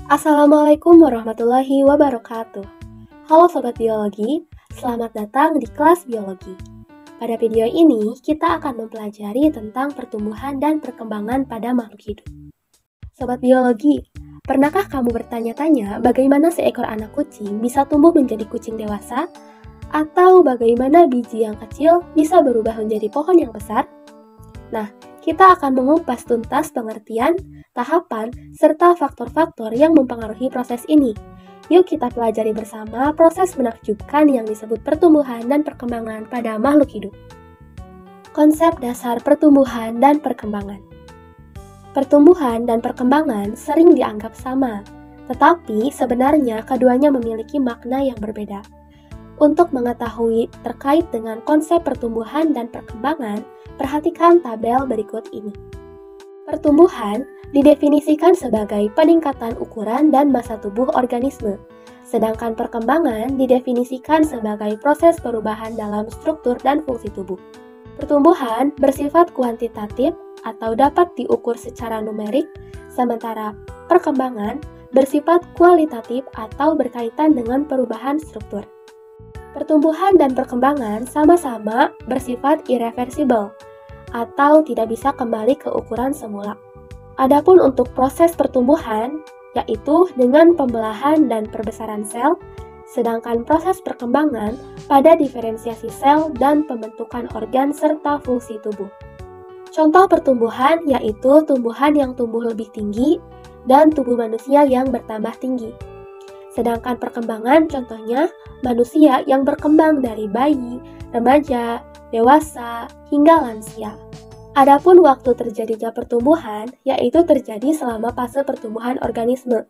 Assalamualaikum warahmatullahi wabarakatuh. Halo Sobat Biologi, selamat datang di kelas Biologi. Pada video ini, kita akan mempelajari tentang pertumbuhan dan perkembangan pada makhluk hidup. Sobat Biologi, pernahkah kamu bertanya-tanya bagaimana seekor anak kucing bisa tumbuh menjadi kucing dewasa? Atau bagaimana biji yang kecil bisa berubah menjadi pohon yang besar? Nah, kita akan mengupas tuntas pengertian, tahapan, serta faktor-faktor yang mempengaruhi proses ini. Yuk kita pelajari bersama proses menakjubkan yang disebut pertumbuhan dan perkembangan pada makhluk hidup. Konsep dasar pertumbuhan dan perkembangan. Pertumbuhan dan perkembangan sering dianggap sama, tetapi sebenarnya keduanya memiliki makna yang berbeda. Untuk mengetahui terkait dengan konsep pertumbuhan dan perkembangan, perhatikan tabel berikut ini. Pertumbuhan didefinisikan sebagai peningkatan ukuran dan massa tubuh organisme, sedangkan perkembangan didefinisikan sebagai proses perubahan dalam struktur dan fungsi tubuh. Pertumbuhan bersifat kuantitatif atau dapat diukur secara numerik, sementara perkembangan bersifat kualitatif atau berkaitan dengan perubahan struktur. Pertumbuhan dan perkembangan sama-sama bersifat irreversibel atau tidak bisa kembali ke ukuran semula. Adapun untuk proses pertumbuhan, yaitu dengan pembelahan dan perbesaran sel, sedangkan proses perkembangan pada diferensiasi sel dan pembentukan organ serta fungsi tubuh. Contoh pertumbuhan yaitu tumbuhan yang tumbuh lebih tinggi dan tubuh manusia yang bertambah tinggi. Sedangkan perkembangan contohnya manusia yang berkembang dari bayi, remaja, dewasa, hingga lansia. Adapun waktu terjadinya pertumbuhan yaitu terjadi selama fase pertumbuhan organisme.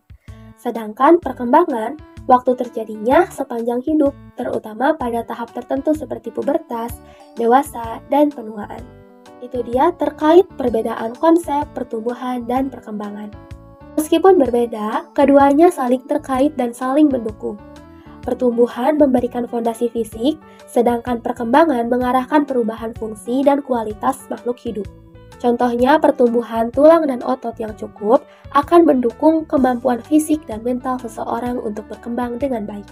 Sedangkan perkembangan waktu terjadinya sepanjang hidup, terutama pada tahap tertentu seperti pubertas, dewasa, dan penuaan. Itu dia terkait perbedaan konsep pertumbuhan dan perkembangan. Meskipun berbeda, keduanya saling terkait dan saling mendukung. Pertumbuhan memberikan fondasi fisik, sedangkan perkembangan mengarahkan perubahan fungsi dan kualitas makhluk hidup. Contohnya, pertumbuhan tulang dan otot yang cukup akan mendukung kemampuan fisik dan mental seseorang untuk berkembang dengan baik.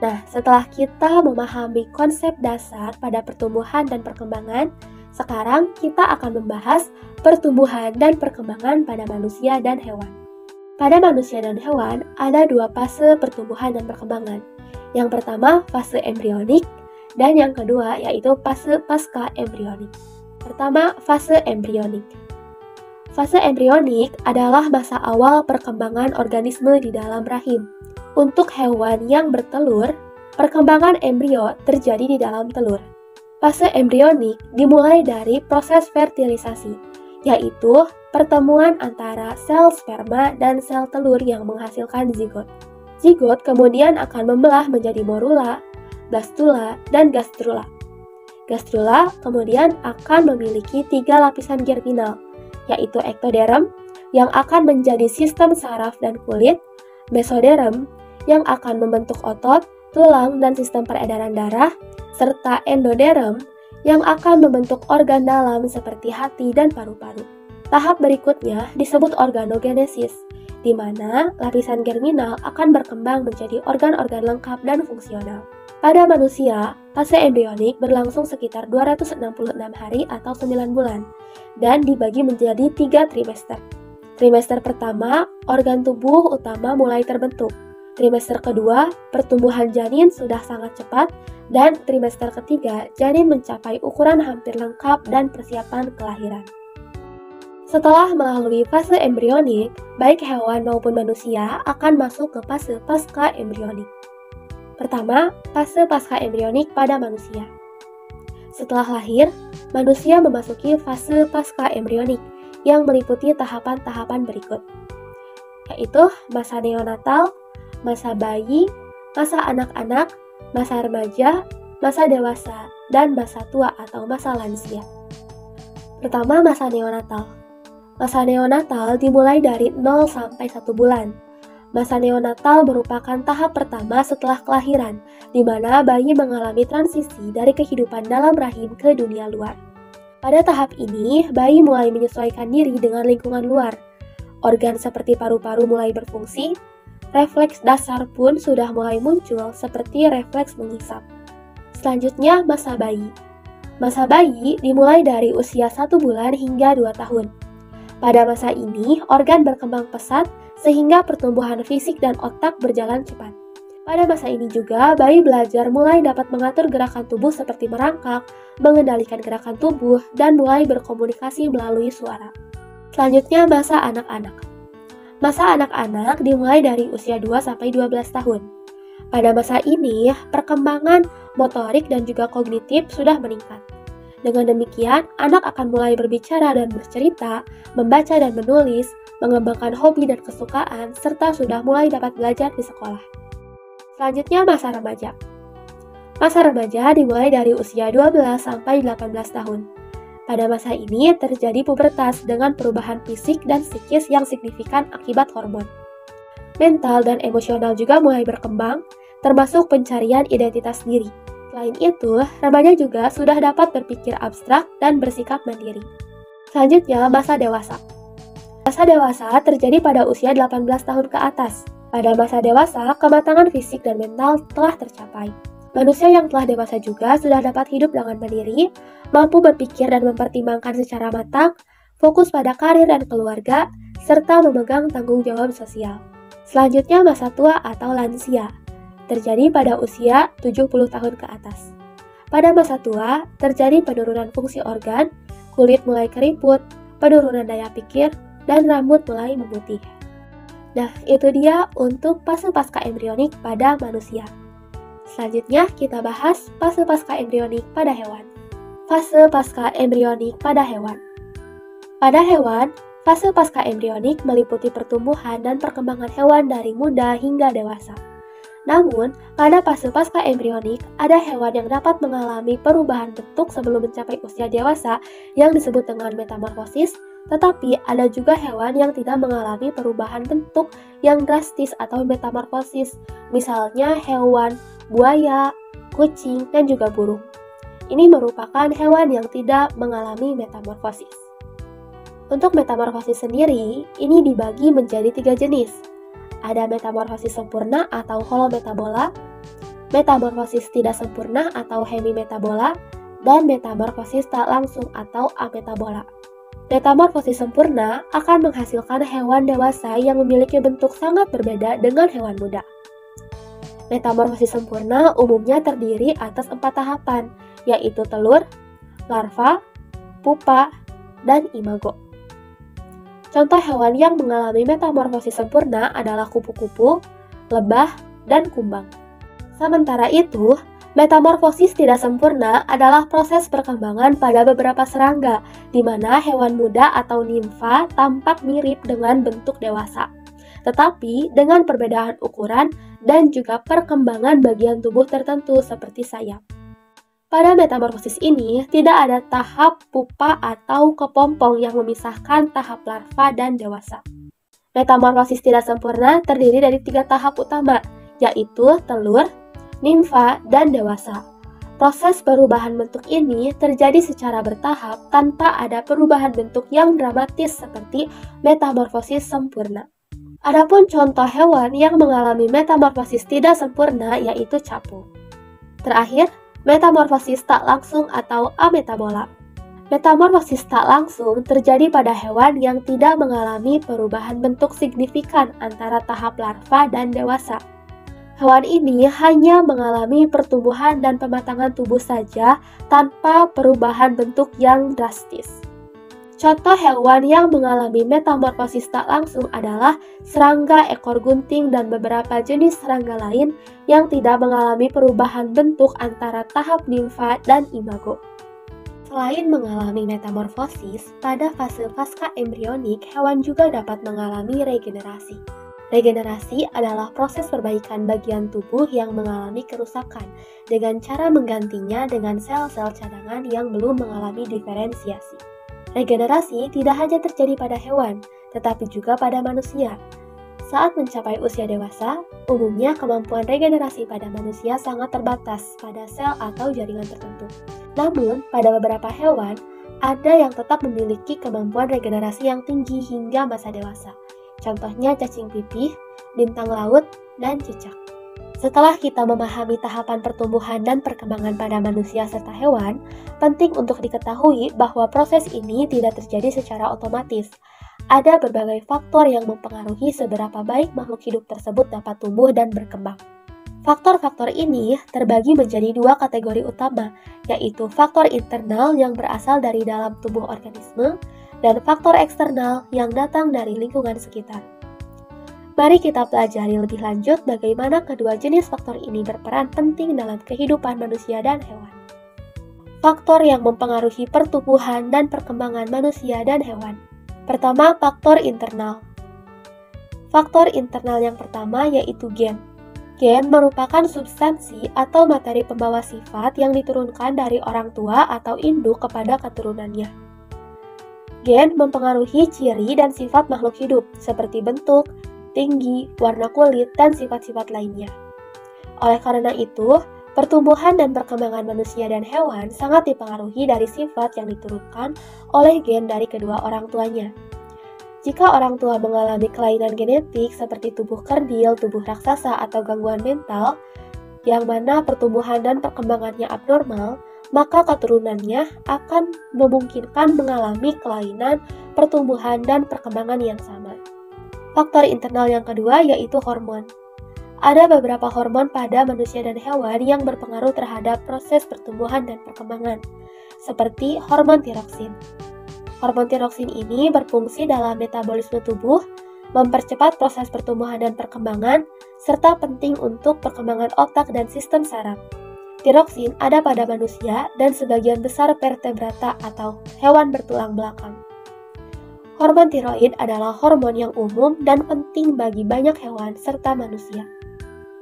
Nah, setelah kita memahami konsep dasar pada pertumbuhan dan perkembangan, sekarang kita akan membahas pertumbuhan dan perkembangan pada manusia dan hewan. Pada manusia dan hewan, ada dua fase pertumbuhan dan perkembangan. Yang pertama, fase embrionik, dan yang kedua yaitu fase pasca embrionik. Pertama, fase embrionik. Fase embrionik adalah masa awal perkembangan organisme di dalam rahim. Untuk hewan yang bertelur, perkembangan embrio terjadi di dalam telur. Fase embrionik dimulai dari proses fertilisasi, yaitu pertemuan antara sel sperma dan sel telur yang menghasilkan zigot. Zigot kemudian akan membelah menjadi morula, blastula, dan gastrula. Gastrula kemudian akan memiliki 3 lapisan germinal, yaitu ektoderm yang akan menjadi sistem saraf dan kulit, mesoderm yang akan membentuk otot, tulang, dan sistem peredaran darah, serta endoderm yang akan membentuk organ dalam seperti hati dan paru-paru. Tahap berikutnya disebut organogenesis, di mana lapisan germinal akan berkembang menjadi organ-organ lengkap dan fungsional. Pada manusia, fase embrionik berlangsung sekitar 266 hari atau 9 bulan, dan dibagi menjadi 3 trimester. Trimester pertama, organ tubuh utama mulai terbentuk. Trimester kedua, pertumbuhan janin sudah sangat cepat, dan trimester ketiga, janin mencapai ukuran hampir lengkap dan persiapan kelahiran. Setelah melalui fase embrionik, baik hewan maupun manusia akan masuk ke fase pasca embrionik. Pertama, fase pasca embrionik pada manusia. Setelah lahir, manusia memasuki fase pasca embrionik yang meliputi tahapan-tahapan berikut, yaitu masa neonatal, masa bayi, masa anak-anak, masa remaja, masa dewasa, dan masa tua atau masa lansia. Pertama, masa neonatal. Masa neonatal dimulai dari 0 sampai 1 bulan. Masa neonatal merupakan tahap pertama setelah kelahiran, di mana bayi mengalami transisi dari kehidupan dalam rahim ke dunia luar. Pada tahap ini, bayi mulai menyesuaikan diri dengan lingkungan luar. organ seperti paru-paru mulai berfungsi, refleks dasar pun sudah mulai muncul seperti refleks menghisap. Selanjutnya, masa bayi. Masa bayi dimulai dari usia 1 bulan hingga 2 tahun. Pada masa ini, organ berkembang pesat sehingga pertumbuhan fisik dan otak berjalan cepat. Pada masa ini juga, bayi belajar mulai dapat mengatur gerakan tubuh seperti merangkak, mengendalikan gerakan tubuh, dan mulai berkomunikasi melalui suara. Selanjutnya, masa anak-anak. Masa anak-anak dimulai dari usia 2-12 tahun. Pada masa ini, perkembangan motorik dan juga kognitif sudah meningkat. Dengan demikian, anak akan mulai berbicara dan bercerita, membaca dan menulis, mengembangkan hobi dan kesukaan, serta sudah mulai dapat belajar di sekolah. Selanjutnya, masa remaja. Masa remaja dimulai dari usia 12-18 tahun. Pada masa ini terjadi pubertas dengan perubahan fisik dan psikis yang signifikan akibat hormon. Mental dan emosional juga mulai berkembang, termasuk pencarian identitas diri. Selain itu, remaja juga sudah dapat berpikir abstrak dan bersikap mandiri. Selanjutnya, masa dewasa. Masa dewasa terjadi pada usia 18 tahun ke atas. Pada masa dewasa, kematangan fisik dan mental telah tercapai. Manusia yang telah dewasa juga sudah dapat hidup dengan mandiri, mampu berpikir dan mempertimbangkan secara matang, fokus pada karir dan keluarga, serta memegang tanggung jawab sosial. Selanjutnya, masa tua atau lansia. Terjadi pada usia 70 tahun ke atas. Pada masa tua, terjadi penurunan fungsi organ, kulit mulai keriput, penurunan daya pikir, dan rambut mulai memutih. Nah, itu dia untuk fase pasca embrionik pada manusia. Selanjutnya, kita bahas fase pasca embrionik pada hewan. Fase pasca embrionik pada hewan. Pada hewan, fase pasca embrionik meliputi pertumbuhan dan perkembangan hewan dari muda hingga dewasa. Namun, pada fase pasca embrionik, ada hewan yang dapat mengalami perubahan bentuk sebelum mencapai usia dewasa yang disebut dengan metamorfosis, tetapi ada juga hewan yang tidak mengalami perubahan bentuk yang drastis atau metamorfosis, misalnya hewan buaya, kucing, dan juga burung. Ini merupakan hewan yang tidak mengalami metamorfosis. Untuk metamorfosis sendiri, ini dibagi menjadi 3 jenis. Ada metamorfosis sempurna atau holometabola, metamorfosis tidak sempurna atau hemimetabola, dan metamorfosis tak langsung atau ametabola. Metamorfosis sempurna akan menghasilkan hewan dewasa yang memiliki bentuk sangat berbeda dengan hewan muda. Metamorfosis sempurna umumnya terdiri atas 4 tahapan, yaitu telur, larva, pupa, dan imago. Contoh hewan yang mengalami metamorfosis sempurna adalah kupu-kupu, lebah, dan kumbang. Sementara itu, metamorfosis tidak sempurna adalah proses perkembangan pada beberapa serangga, di mana hewan muda atau nimfa tampak mirip dengan bentuk dewasa, tetapi dengan perbedaan ukuran dan juga perkembangan bagian tubuh tertentu seperti sayap. Pada metamorfosis ini, tidak ada tahap pupa atau kepompong yang memisahkan tahap larva dan dewasa. Metamorfosis tidak sempurna terdiri dari 3 tahap utama, yaitu telur, nimfa, dan dewasa. Proses perubahan bentuk ini terjadi secara bertahap tanpa ada perubahan bentuk yang dramatis seperti metamorfosis sempurna. Adapun contoh hewan yang mengalami metamorfosis tidak sempurna yaitu capung. Terakhir, metamorfosis tak langsung atau ametabola. Metamorfosis tak langsung terjadi pada hewan yang tidak mengalami perubahan bentuk signifikan antara tahap larva dan dewasa. Hewan ini hanya mengalami pertumbuhan dan pematangan tubuh saja tanpa perubahan bentuk yang drastis. Contoh hewan yang mengalami metamorfosis tak langsung adalah serangga ekor gunting dan beberapa jenis serangga lain yang tidak mengalami perubahan bentuk antara tahap nimfa dan imago. Selain mengalami metamorfosis, pada fase pasca embrionik, hewan juga dapat mengalami regenerasi. Regenerasi adalah proses perbaikan bagian tubuh yang mengalami kerusakan dengan cara menggantinya dengan sel-sel cadangan yang belum mengalami diferensiasi. Regenerasi tidak hanya terjadi pada hewan, tetapi juga pada manusia. Saat mencapai usia dewasa, umumnya kemampuan regenerasi pada manusia sangat terbatas pada sel atau jaringan tertentu. Namun, pada beberapa hewan, ada yang tetap memiliki kemampuan regenerasi yang tinggi hingga masa dewasa. contohnya cacing pipih, bintang laut, dan cicak. Setelah kita memahami tahapan pertumbuhan dan perkembangan pada manusia serta hewan, penting untuk diketahui bahwa proses ini tidak terjadi secara otomatis. Ada berbagai faktor yang mempengaruhi seberapa baik makhluk hidup tersebut dapat tumbuh dan berkembang. Faktor-faktor ini terbagi menjadi dua kategori utama, yaitu faktor internal yang berasal dari dalam tubuh organisme dan faktor eksternal yang datang dari lingkungan sekitar. Mari kita pelajari lebih lanjut bagaimana kedua jenis faktor ini berperan penting dalam kehidupan manusia dan hewan. Faktor yang mempengaruhi pertumbuhan dan perkembangan manusia dan hewan. Pertama, faktor internal. Faktor internal yang pertama yaitu gen. Gen merupakan substansi atau materi pembawa sifat yang diturunkan dari orang tua atau induk kepada keturunannya. Gen mempengaruhi ciri dan sifat makhluk hidup seperti bentuk, tinggi, warna kulit, dan sifat-sifat lainnya. Oleh karena itu, pertumbuhan dan perkembangan manusia dan hewan sangat dipengaruhi dari sifat yang diturunkan oleh gen dari kedua orang tuanya. Jika orang tua mengalami kelainan genetik seperti tubuh kerdil, tubuh raksasa, atau gangguan mental, yang mana pertumbuhan dan perkembangannya abnormal, maka keturunannya akan memungkinkan mengalami kelainan pertumbuhan dan perkembangan yang sama. Faktor internal yang kedua yaitu hormon. Ada beberapa hormon pada manusia dan hewan yang berpengaruh terhadap proses pertumbuhan dan perkembangan, seperti hormon tiroksin. Hormon tiroksin ini berfungsi dalam metabolisme tubuh, mempercepat proses pertumbuhan dan perkembangan, serta penting untuk perkembangan otak dan sistem saraf. Tiroksin ada pada manusia dan sebagian besar vertebrata atau hewan bertulang belakang. Hormon tiroid adalah hormon yang umum dan penting bagi banyak hewan serta manusia.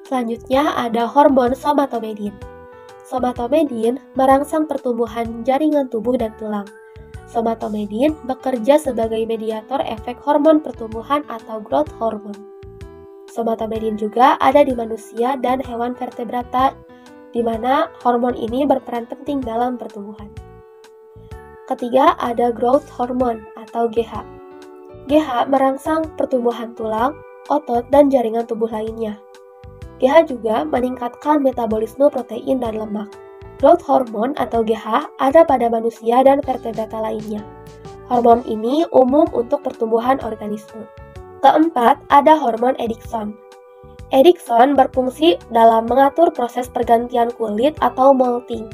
Selanjutnya ada hormon somatomedin. Somatomedin merangsang pertumbuhan jaringan tubuh dan tulang. Somatomedin bekerja sebagai mediator efek hormon pertumbuhan atau growth hormone. Somatomedin juga ada di manusia dan hewan vertebrata, di mana hormon ini berperan penting dalam pertumbuhan. Ketiga, ada growth hormone atau GH. GH merangsang pertumbuhan tulang, otot, dan jaringan tubuh lainnya. GH juga meningkatkan metabolisme protein dan lemak. Growth hormone atau GH ada pada manusia dan vertebrata lainnya. Hormon ini umum untuk pertumbuhan organisme. Keempat, ada hormon Eddington. Eddington berfungsi dalam mengatur proses pergantian kulit atau molting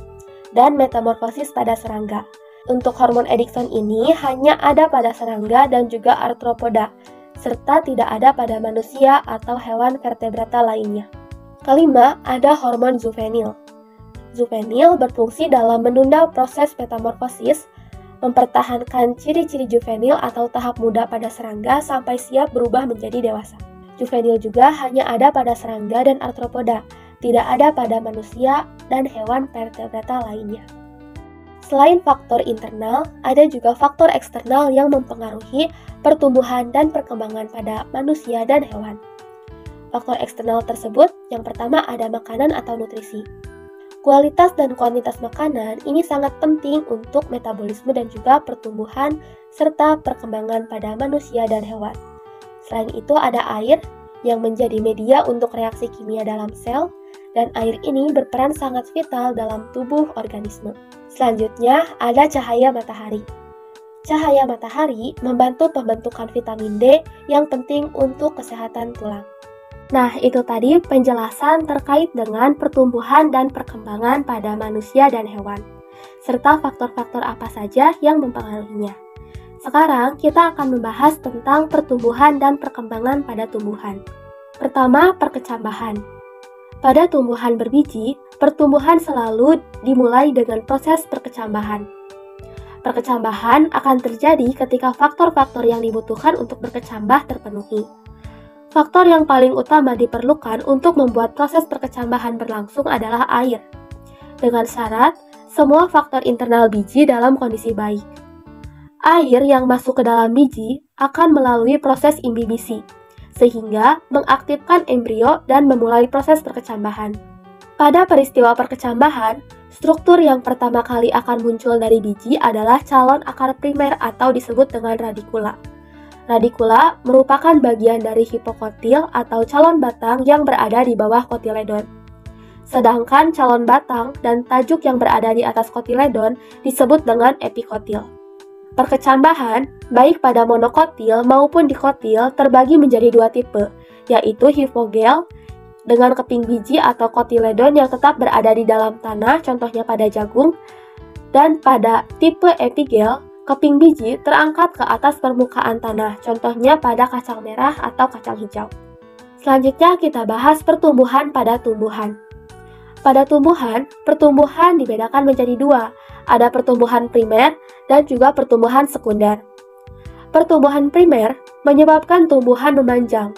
dan metamorfosis pada serangga. Untuk hormon Eddington ini hanya ada pada serangga dan juga arthropoda, serta tidak ada pada manusia atau hewan vertebrata lainnya. Kelima, ada hormon juvenil. Juvenil berfungsi dalam menunda proses metamorfosis, mempertahankan ciri-ciri juvenil atau tahap muda pada serangga sampai siap berubah menjadi dewasa. Juvenil juga hanya ada pada serangga dan arthropoda, tidak ada pada manusia dan hewan vertebrata lainnya. Selain faktor internal, ada juga faktor eksternal yang mempengaruhi pertumbuhan dan perkembangan pada manusia dan hewan. Faktor eksternal tersebut, yang pertama ada makanan atau nutrisi. Kualitas dan kuantitas makanan ini sangat penting untuk metabolisme dan juga pertumbuhan serta perkembangan pada manusia dan hewan. Selain itu ada air yang menjadi media untuk reaksi kimia dalam sel, dan air ini berperan sangat vital dalam tubuh organisme. Selanjutnya ada cahaya matahari. Cahaya matahari membantu pembentukan vitamin D yang penting untuk kesehatan tulang. Nah, itu tadi penjelasan terkait dengan pertumbuhan dan perkembangan pada manusia dan hewan, serta faktor-faktor apa saja yang mempengaruhinya. Sekarang kita akan membahas tentang pertumbuhan dan perkembangan pada tumbuhan. Pertama, perkecambahan. Pada tumbuhan berbiji, pertumbuhan selalu dimulai dengan proses perkecambahan. Perkecambahan akan terjadi ketika faktor-faktor yang dibutuhkan untuk berkecambah terpenuhi. Faktor yang paling utama diperlukan untuk membuat proses perkecambahan berlangsung adalah air. Dengan syarat, semua faktor internal biji dalam kondisi baik. Air yang masuk ke dalam biji akan melalui proses imbibisi, sehingga mengaktifkan embrio dan memulai proses perkecambahan. Pada peristiwa perkecambahan, struktur yang pertama kali akan muncul dari biji adalah calon akar primer atau disebut dengan radikula. Radikula merupakan bagian dari hipokotil atau calon batang yang berada di bawah kotiledon. Sedangkan calon batang dan tajuk yang berada di atas kotiledon disebut dengan epikotil. Perkecambahan, baik pada monokotil maupun dikotil, terbagi menjadi dua tipe, yaitu hipogel dengan keping biji atau kotiledon yang tetap berada di dalam tanah, contohnya pada jagung, dan pada tipe epigel, keping biji terangkat ke atas permukaan tanah, contohnya pada kacang merah atau kacang hijau. Selanjutnya kita bahas pertumbuhan pada tumbuhan. Pada tumbuhan, pertumbuhan dibedakan menjadi dua, ada pertumbuhan primer dan juga pertumbuhan sekunder. Pertumbuhan primer menyebabkan tumbuhan memanjang.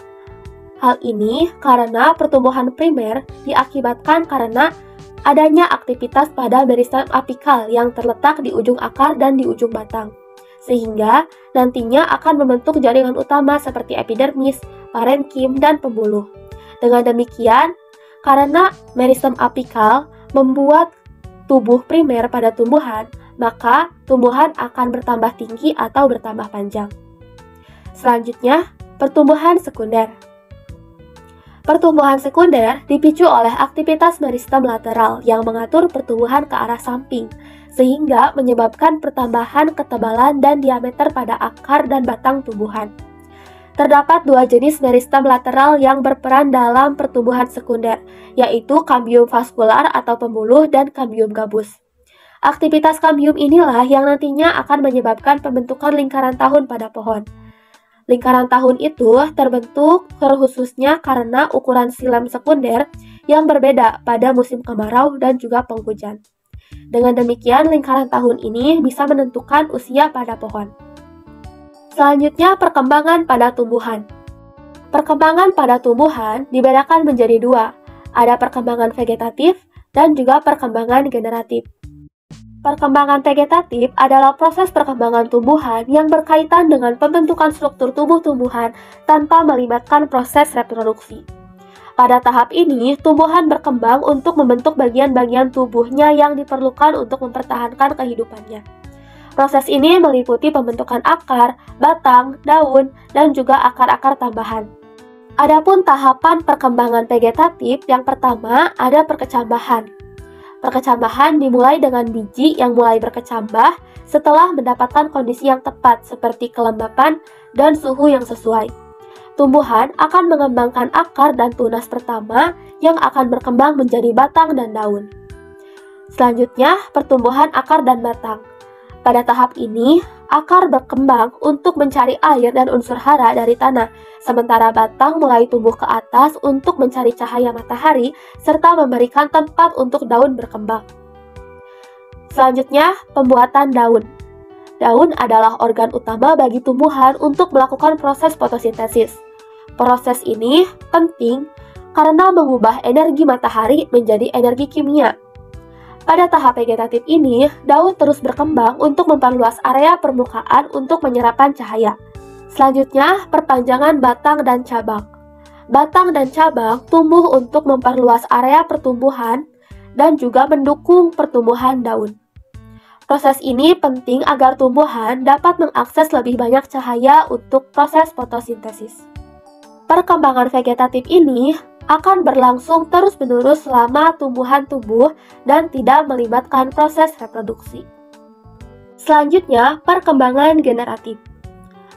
Hal ini karena pertumbuhan primer diakibatkan karena adanya aktivitas pada meristem apikal yang terletak di ujung akar dan di ujung batang, sehingga nantinya akan membentuk jaringan utama seperti epidermis, parenkim, dan pembuluh. Dengan demikian, karena meristem apikal membuat tubuh primer pada tumbuhan, maka tumbuhan akan bertambah tinggi atau bertambah panjang. Selanjutnya, pertumbuhan sekunder. Pertumbuhan sekunder dipicu oleh aktivitas meristem lateral yang mengatur pertumbuhan ke arah samping, sehingga menyebabkan pertambahan ketebalan dan diameter pada akar dan batang tumbuhan. Terdapat dua jenis meristem lateral yang berperan dalam pertumbuhan sekunder, yaitu kambium vaskular atau pembuluh dan kambium gabus. Aktivitas kambium inilah yang nantinya akan menyebabkan pembentukan lingkaran tahun pada pohon. Lingkaran tahun itu terbentuk terkhususnya karena ukuran xilem sekunder yang berbeda pada musim kemarau dan juga penghujan. Dengan demikian, lingkaran tahun ini bisa menentukan usia pada pohon. Selanjutnya, perkembangan pada tumbuhan. Perkembangan pada tumbuhan dibedakan menjadi dua, ada perkembangan vegetatif dan juga perkembangan generatif. Perkembangan vegetatif adalah proses perkembangan tumbuhan yang berkaitan dengan pembentukan struktur tubuh tumbuhan tanpa melibatkan proses reproduksi. Pada tahap ini, tumbuhan berkembang untuk membentuk bagian-bagian tubuhnya yang diperlukan untuk mempertahankan kehidupannya. Proses ini meliputi pembentukan akar, batang, daun, dan juga akar-akar tambahan. Adapun tahapan perkembangan vegetatif, yang pertama ada perkecambahan. Perkecambahan dimulai dengan biji yang mulai berkecambah setelah mendapatkan kondisi yang tepat seperti kelembapan dan suhu yang sesuai. Tumbuhan akan mengembangkan akar dan tunas pertama yang akan berkembang menjadi batang dan daun. Selanjutnya, pertumbuhan akar dan batang. Pada tahap ini, akar berkembang untuk mencari air dan unsur hara dari tanah, sementara batang mulai tumbuh ke atas untuk mencari cahaya matahari serta memberikan tempat untuk daun berkembang. Selanjutnya, pembuatan daun. Daun adalah organ utama bagi tumbuhan untuk melakukan proses fotosintesis. Proses ini penting karena mengubah energi matahari menjadi energi kimia. Pada tahap vegetatif ini, daun terus berkembang untuk memperluas area permukaan untuk menyerapkan cahaya. Selanjutnya, perpanjangan batang dan cabang. Batang dan cabang tumbuh untuk memperluas area pertumbuhan dan juga mendukung pertumbuhan daun. Proses ini penting agar tumbuhan dapat mengakses lebih banyak cahaya untuk proses fotosintesis. Perkembangan vegetatif ini akan berlangsung terus-menerus selama tumbuhan tumbuh dan tidak melibatkan proses reproduksi. Selanjutnya, perkembangan generatif.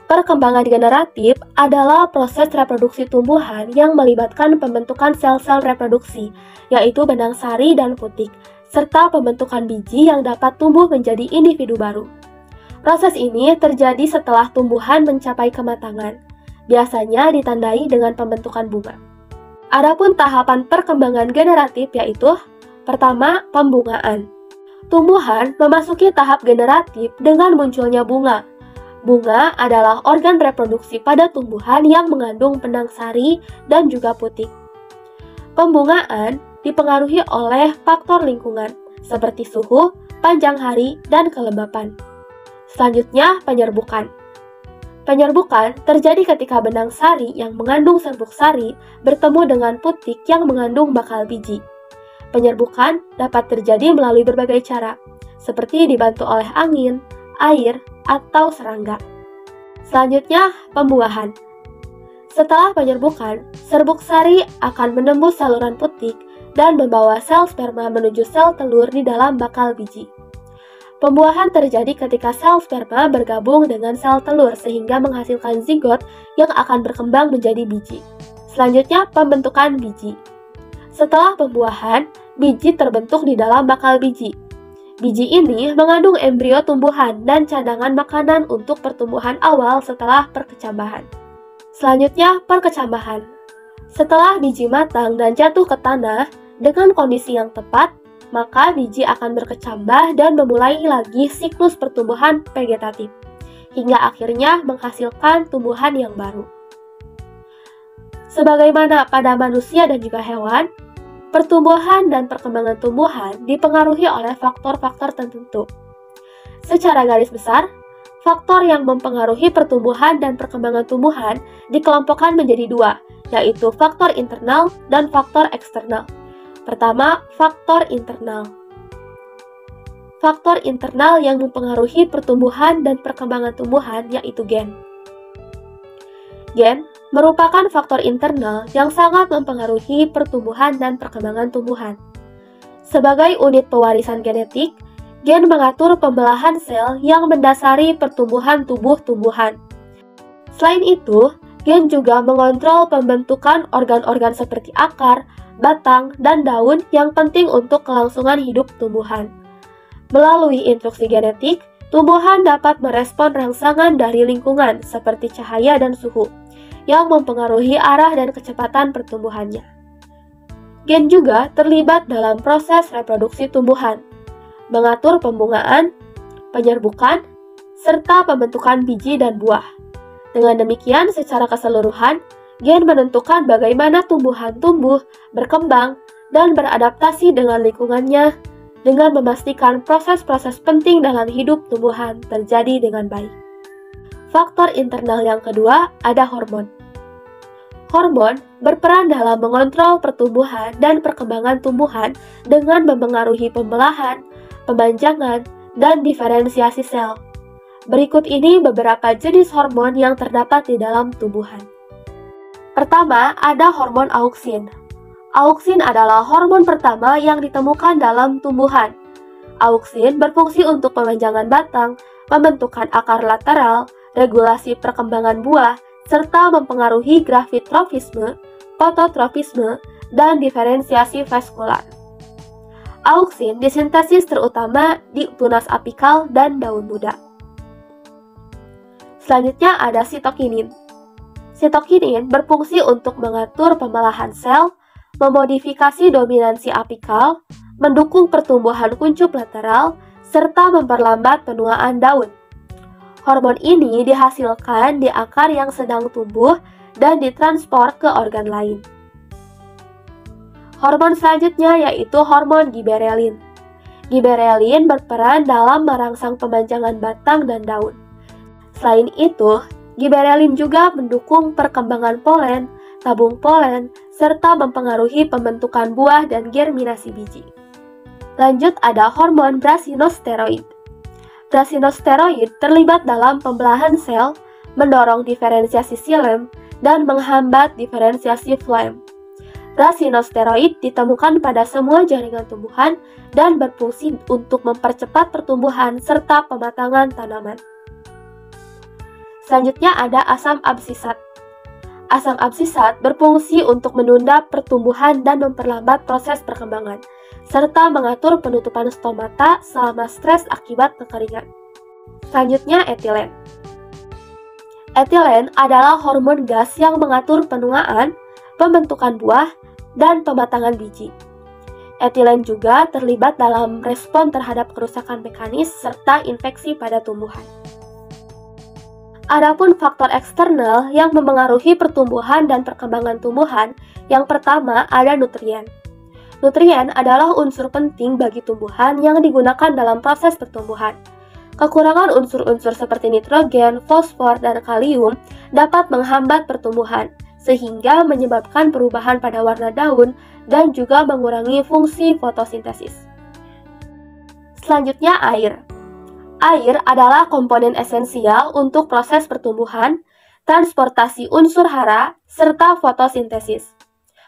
Perkembangan generatif adalah proses reproduksi tumbuhan yang melibatkan pembentukan sel-sel reproduksi, yaitu benang sari dan putik, serta pembentukan biji yang dapat tumbuh menjadi individu baru. Proses ini terjadi setelah tumbuhan mencapai kematangan, biasanya ditandai dengan pembentukan bunga. Adapun tahapan perkembangan generatif yaitu pertama, pembungaan. Tumbuhan memasuki tahap generatif dengan munculnya bunga. Bunga adalah organ reproduksi pada tumbuhan yang mengandung benang sari dan juga putik. Pembungaan dipengaruhi oleh faktor lingkungan seperti suhu, panjang hari, dan kelembapan. Selanjutnya, penyerbukan. Penyerbukan terjadi ketika benang sari yang mengandung serbuk sari bertemu dengan putik yang mengandung bakal biji. Penyerbukan dapat terjadi melalui berbagai cara, seperti dibantu oleh angin, air, atau serangga. Selanjutnya, pembuahan. Setelah penyerbukan, serbuk sari akan menembus saluran putik dan membawa sel sperma menuju sel telur di dalam bakal biji. Pembuahan terjadi ketika sel sperma bergabung dengan sel telur sehingga menghasilkan zigot yang akan berkembang menjadi biji. Selanjutnya, pembentukan biji. Setelah pembuahan, biji terbentuk di dalam bakal biji. Biji ini mengandung embrio tumbuhan dan cadangan makanan untuk pertumbuhan awal setelah perkecambahan. Selanjutnya, perkecambahan. Setelah biji matang dan jatuh ke tanah dengan kondisi yang tepat, maka biji akan berkecambah dan memulai lagi siklus pertumbuhan vegetatif, hingga akhirnya menghasilkan tumbuhan yang baru. Sebagaimana pada manusia dan juga hewan, pertumbuhan dan perkembangan tumbuhan dipengaruhi oleh faktor-faktor tertentu. Secara garis besar, faktor yang mempengaruhi pertumbuhan dan perkembangan tumbuhan dikelompokkan menjadi dua, yaitu faktor internal dan faktor eksternal. Pertama, faktor internal. Faktor internal yang mempengaruhi pertumbuhan dan perkembangan tumbuhan yaitu gen. Gen merupakan faktor internal yang sangat mempengaruhi pertumbuhan dan perkembangan tumbuhan. Sebagai unit pewarisan genetik, gen mengatur pembelahan sel yang mendasari pertumbuhan tubuh tumbuhan. Selain itu, gen juga mengontrol pembentukan organ-organ seperti akar, batang, dan daun yang penting untuk kelangsungan hidup tumbuhan. Melalui instruksi genetik, tumbuhan dapat merespon rangsangan dari lingkungan seperti cahaya dan suhu, yang mempengaruhi arah dan kecepatan pertumbuhannya. Gen juga terlibat dalam proses reproduksi tumbuhan, mengatur pembungaan, penyerbukan, serta pembentukan biji dan buah. Dengan demikian, secara keseluruhan, gen menentukan bagaimana tumbuhan tumbuh, berkembang, dan beradaptasi dengan lingkungannya, dengan memastikan proses-proses penting dalam hidup tumbuhan terjadi dengan baik. Faktor internal yang kedua ada hormon. Hormon berperan dalam mengontrol pertumbuhan dan perkembangan tumbuhan dengan mempengaruhi pembelahan, pemanjangan, dan diferensiasi sel. Berikut ini beberapa jenis hormon yang terdapat di dalam tumbuhan. Pertama, ada hormon auksin. Auksin adalah hormon pertama yang ditemukan dalam tumbuhan. Auksin berfungsi untuk pemanjangan batang, pembentukan akar lateral, regulasi perkembangan buah, serta mempengaruhi gravitrofisme, fototropisme, dan diferensiasi vaskular. Auksin disintesis terutama di tunas apikal dan daun muda. Selanjutnya ada sitokinin. Sitokinin berfungsi untuk mengatur pembelahan sel, memodifikasi dominansi apikal, mendukung pertumbuhan kuncup lateral, serta memperlambat penuaan daun. Hormon ini dihasilkan di akar yang sedang tumbuh dan ditransport ke organ lain. Hormon selanjutnya yaitu hormon giberelin. Giberelin berperan dalam merangsang pemanjangan batang dan daun. Selain itu, giberelin juga mendukung perkembangan polen, tabung polen, serta mempengaruhi pembentukan buah dan germinasi biji. Lanjut ada hormon brasinosteroid. Brasinosteroid terlibat dalam pembelahan sel, mendorong diferensiasi xilem, dan menghambat diferensiasi phloem. Brasinosteroid ditemukan pada semua jaringan tumbuhan dan berfungsi untuk mempercepat pertumbuhan serta pematangan tanaman. Selanjutnya ada asam absisat. Asam absisat berfungsi untuk menunda pertumbuhan dan memperlambat proses perkembangan, serta mengatur penutupan stomata selama stres akibat kekeringan. Selanjutnya etilen. Etilen adalah hormon gas yang mengatur penuaan, pembentukan buah, dan pematangan biji. Etilen juga terlibat dalam respon terhadap kerusakan mekanis serta infeksi pada tumbuhan. Adapun faktor eksternal yang mempengaruhi pertumbuhan dan perkembangan tumbuhan, yang pertama ada nutrien. Nutrien adalah unsur penting bagi tumbuhan yang digunakan dalam proses pertumbuhan. Kekurangan unsur-unsur seperti nitrogen, fosfor, dan kalium dapat menghambat pertumbuhan, sehingga menyebabkan perubahan pada warna daun dan juga mengurangi fungsi fotosintesis. Selanjutnya air. Air adalah komponen esensial untuk proses pertumbuhan, transportasi unsur hara, serta fotosintesis.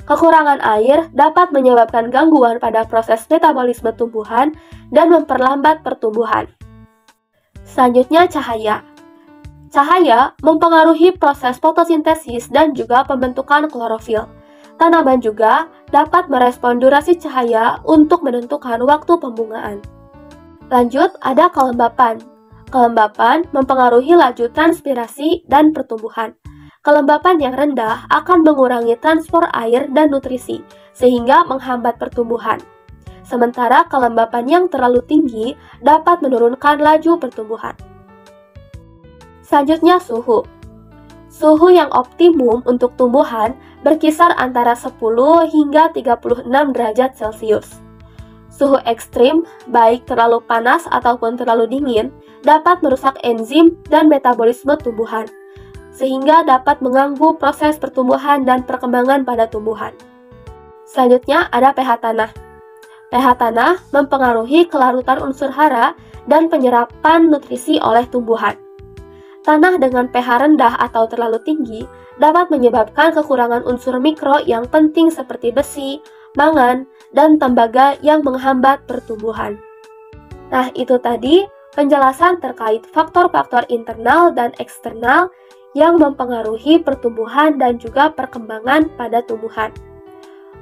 Kekurangan air dapat menyebabkan gangguan pada proses metabolisme tumbuhan dan memperlambat pertumbuhan. Selanjutnya, cahaya. Cahaya mempengaruhi proses fotosintesis dan juga pembentukan klorofil. Tanaman juga dapat merespon durasi cahaya untuk menentukan waktu pembungaan. Lanjut, ada kelembapan. Kelembapan mempengaruhi laju transpirasi dan pertumbuhan. Kelembapan yang rendah akan mengurangi transport air dan nutrisi, sehingga menghambat pertumbuhan. Sementara kelembapan yang terlalu tinggi dapat menurunkan laju pertumbuhan. Selanjutnya, suhu. Suhu yang optimum untuk tumbuhan berkisar antara 10 hingga 36 derajat Celcius. Suhu ekstrim, baik terlalu panas ataupun terlalu dingin, dapat merusak enzim dan metabolisme tumbuhan, sehingga dapat mengganggu proses pertumbuhan dan perkembangan pada tumbuhan. Selanjutnya ada pH tanah. pH tanah mempengaruhi kelarutan unsur hara dan penyerapan nutrisi oleh tumbuhan. Tanah dengan pH rendah atau terlalu tinggi dapat menyebabkan kekurangan unsur mikro yang penting seperti besi, mangan, dan tembaga yang menghambat pertumbuhan. Nah, itu tadi penjelasan terkait faktor-faktor internal dan eksternal yang mempengaruhi pertumbuhan dan juga perkembangan pada tumbuhan.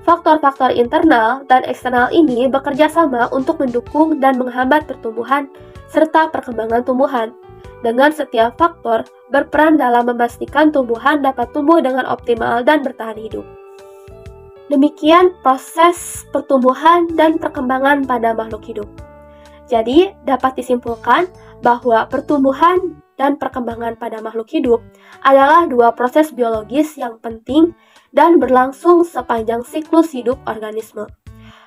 Faktor-faktor internal dan eksternal ini bekerja sama untuk mendukung dan menghambat pertumbuhan serta perkembangan tumbuhan. Dengan setiap faktor berperan dalam memastikan tumbuhan dapat tumbuh dengan optimal dan bertahan hidup. Demikian proses pertumbuhan dan perkembangan pada makhluk hidup. Jadi, dapat disimpulkan bahwa pertumbuhan dan perkembangan pada makhluk hidup adalah dua proses biologis yang penting dan berlangsung sepanjang siklus hidup organisme.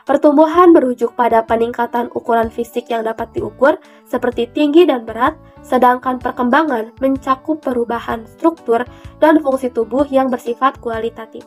Pertumbuhan merujuk pada peningkatan ukuran fisik yang dapat diukur seperti tinggi dan berat, sedangkan perkembangan mencakup perubahan struktur dan fungsi tubuh yang bersifat kualitatif.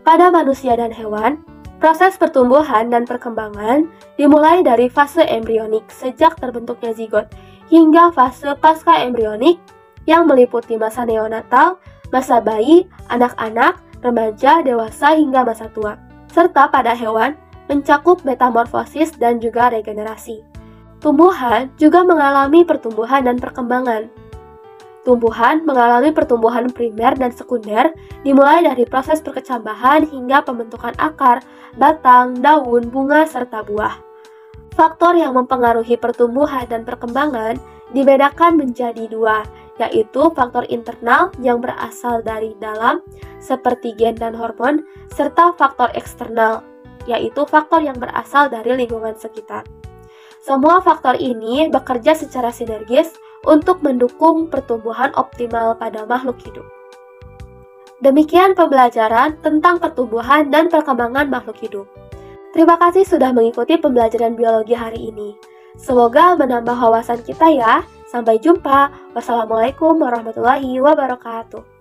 Pada manusia dan hewan, proses pertumbuhan dan perkembangan dimulai dari fase embrionik sejak terbentuknya zigot hingga fase pasca embrionik yang meliputi masa neonatal, masa bayi, anak-anak, remaja, dewasa hingga masa tua. Serta pada hewan mencakup metamorfosis dan juga regenerasi. Tumbuhan juga mengalami pertumbuhan dan perkembangan. Tumbuhan mengalami pertumbuhan primer dan sekunder dimulai dari proses perkecambahan hingga pembentukan akar, batang, daun, bunga, serta buah. Faktor yang mempengaruhi pertumbuhan dan perkembangan dibedakan menjadi dua, yaitu faktor internal yang berasal dari dalam, seperti gen dan hormon, serta faktor eksternal, yaitu faktor yang berasal dari lingkungan sekitar. Semua faktor ini bekerja secara sinergis untuk mendukung pertumbuhan optimal pada makhluk hidup. Demikian pembelajaran tentang pertumbuhan dan perkembangan makhluk hidup. Terima kasih sudah mengikuti pembelajaran biologi hari ini. Semoga menambah wawasan kita ya. Sampai jumpa. Wassalamualaikum warahmatullahi wabarakatuh.